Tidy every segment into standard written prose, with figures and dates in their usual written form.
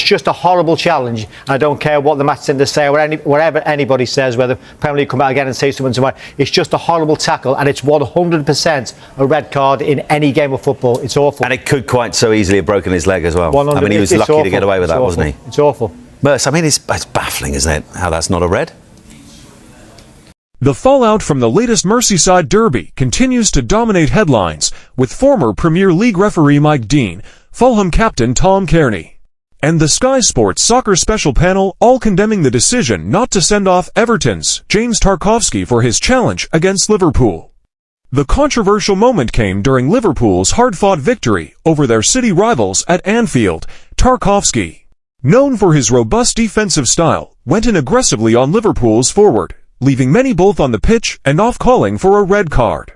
it's just a horrible challenge. I don't care what the match centre say or whatever anybody says, whether Premier League come out again and say something tomorrow. It's just a horrible tackle, and it's 100% a red card in any game of football. It's awful. And it could quite so easily have broken his leg as well. I mean, he was lucky to get away with that, wasn't he? It's awful. Merce, I mean, it's baffling, isn't it, how that's not a red? The fallout from the latest Merseyside derby continues to dominate headlines, with former Premier League referee Mike Dean, Fulham captain Tom Cairney, and the Sky Sports Soccer Special Panel all condemning the decision not to send off Everton's James Tarkowski for his challenge against Liverpool. The controversial moment came during Liverpool's hard-fought victory over their city rivals at Anfield. Tarkowski, known for his robust defensive style, went in aggressively on Liverpool's forward, leaving many both on the pitch and off, calling for a red card.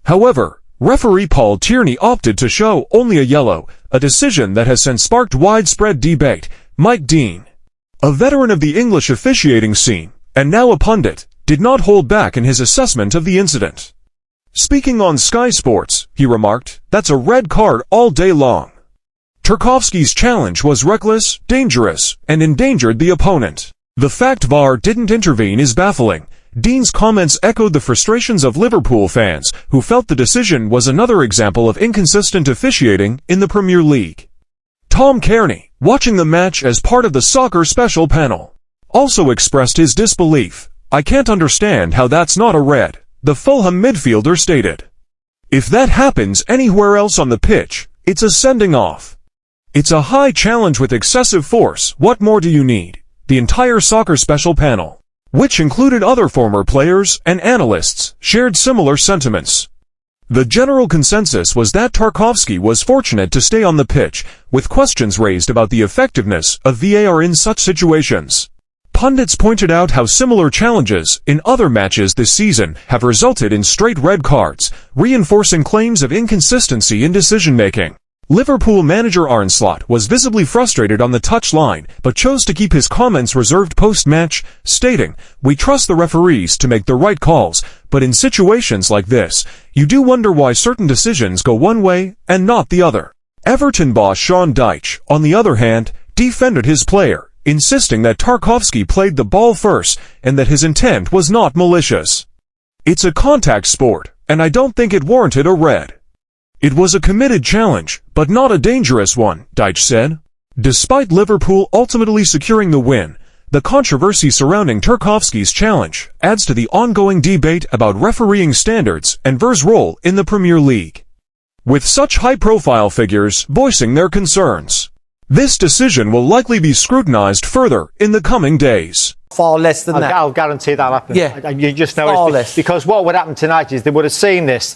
However, referee Paul Tierney opted to show only a yellow, a decision that has since sparked widespread debate. Mike Dean, a veteran of the English officiating scene, and now a pundit, did not hold back in his assessment of the incident. Speaking on Sky Sports, he remarked, "That's a red card all day long. Tarkowski's challenge was reckless, dangerous, and endangered the opponent. The fact VAR didn't intervene is baffling." Dean's comments echoed the frustrations of Liverpool fans, who felt the decision was another example of inconsistent officiating in the Premier League. Tom Cairney, watching the match as part of the Soccer Special Panel, also expressed his disbelief. "I can't understand how that's not a red," the Fulham midfielder stated. "If that happens anywhere else on the pitch, it's a sending off. It's a high challenge with excessive force. What more do you need?" The entire Soccer Special Panel, which included other former players and analysts, shared similar sentiments. The general consensus was that Tarkowski was fortunate to stay on the pitch, with questions raised about the effectiveness of VAR in such situations. Pundits pointed out how similar challenges in other matches this season have resulted in straight red cards, reinforcing claims of inconsistency in decision-making. Liverpool manager Arne was visibly frustrated on the touchline, but chose to keep his comments reserved post-match, stating, "We trust the referees to make the right calls, but in situations like this, you do wonder why certain decisions go one way and not the other." Everton boss Dyche, on the other hand, defended his player, insisting that Tarkowski played the ball first and that his intent was not malicious. "It's a contact sport, and I don't think it warranted a red. It was a committed challenge, but not a dangerous one," Dyche said. Despite Liverpool ultimately securing the win, the controversy surrounding Tarkowski's challenge adds to the ongoing debate about refereeing standards and VAR's role in the Premier League, with such high-profile figures voicing their concerns. This decision will likely be scrutinized further in the coming days. Far less than that. I'll guarantee that'll happen. Yeah. You just know far less. Because what would happen tonight is they would have seen this.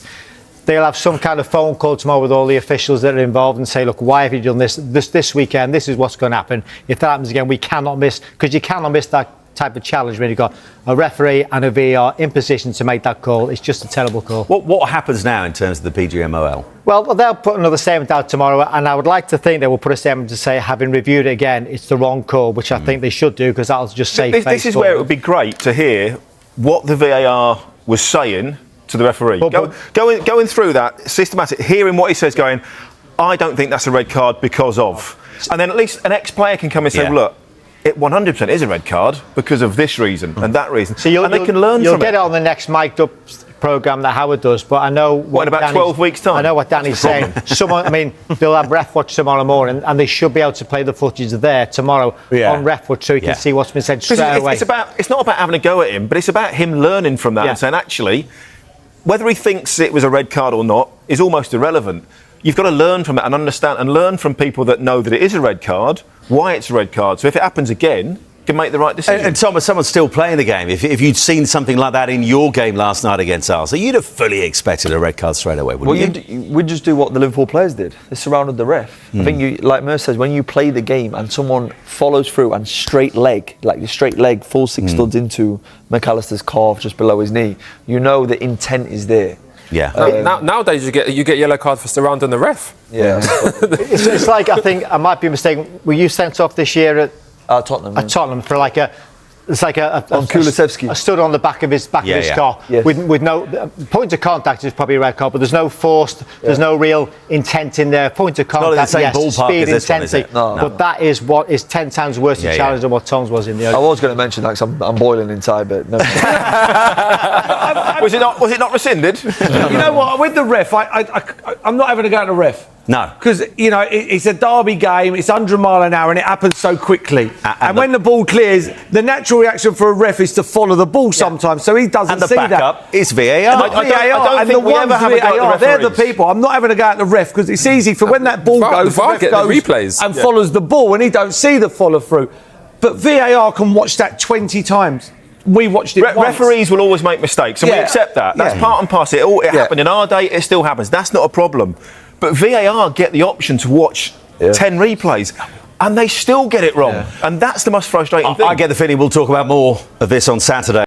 They'll have some kind of phone call tomorrow with all the officials that are involved and say, "Look, why have you done this weekend? This is what's going to happen. If that happens again, we cannot miss," because you cannot miss that type of challenge when you've got a referee and a VAR in position to make that call. It's just a terrible call. What happens now in terms of the PGMOL? Well, they'll put another statement out tomorrow, and I would like to think they will put a statement to say, having reviewed it again, it's the wrong call, which I think they should do, because that'll just save face. This is where it would be great to hear what the VAR was saying to the referee. Going through that systematic, hearing what he says, going, "I don't think that's a red card because of," and then at least an ex-player can come and say, "Look, it 100% is a red card because of this reason and that reason," so and they can learn from it. You'll get it on the next mic'd up programme that Howard does, but I know what in about 12 weeks' time. I know what Danny's saying. They'll have ref watch tomorrow morning, and they should be able to play the footage there tomorrow on ref watch, so you can see what's been said straight away. It's not about having a go at him, but it's about him learning from that and saying, actually, whether he thinks it was a red card or not is almost irrelevant. You've got to learn from it and understand and learn from people that know that it is a red card, why it's a red card. So if it happens again, you can make the right decision. And Thomas, someone's still playing the game. If you'd seen something like that in your game last night against Arsenal, you'd have fully expected a red card straight away, wouldn't you? We'd just do what the Liverpool players did. They surrounded the ref. I think, like Merce says, when you play the game and someone follows through and straight leg, full six studs into McAllister's calf just below his knee, you know the intent is there. Yeah. Nowadays you get yellow card for surrounding the ref. Yeah. it's like, I think I might be mistaken. Were you sent off this year at Tottenham? At Tottenham for like a It's like on Kulusevski. I stood on the back of his car with no point of contact is probably a red card, but there's no forced, there's no real intent in there. Point of contact, yes, speed, intensity, but that is what is 10 times worse a challenge than what Tom's was in the. I was going to mention that because I'm boiling inside, but no. Was it not rescinded? You know what? With the ref, I'm not having a go at the ref. No. Because, you know, it's a derby game, it's 100 mile an hour and it happens so quickly. And when the ball clears, the natural reaction for a ref is to follow the ball sometimes, so he doesn't see that. And the backup is VAR. I don't think we ever have a go at the they're the referees. people. I'm not having a go at the ref because it's easy for when that ball goes, the ref goes replays. and follows the ball and he don't see the follow through. But VAR can watch that 20 times. We watched it once. Referees will always make mistakes, and we accept that. That's part and parcel. It happened in our day, it still happens. That's not a problem. But VAR get the option to watch 10 replays, and they still get it wrong. And that's the most frustrating thing. I get the feeling we'll talk about more of this on Saturday.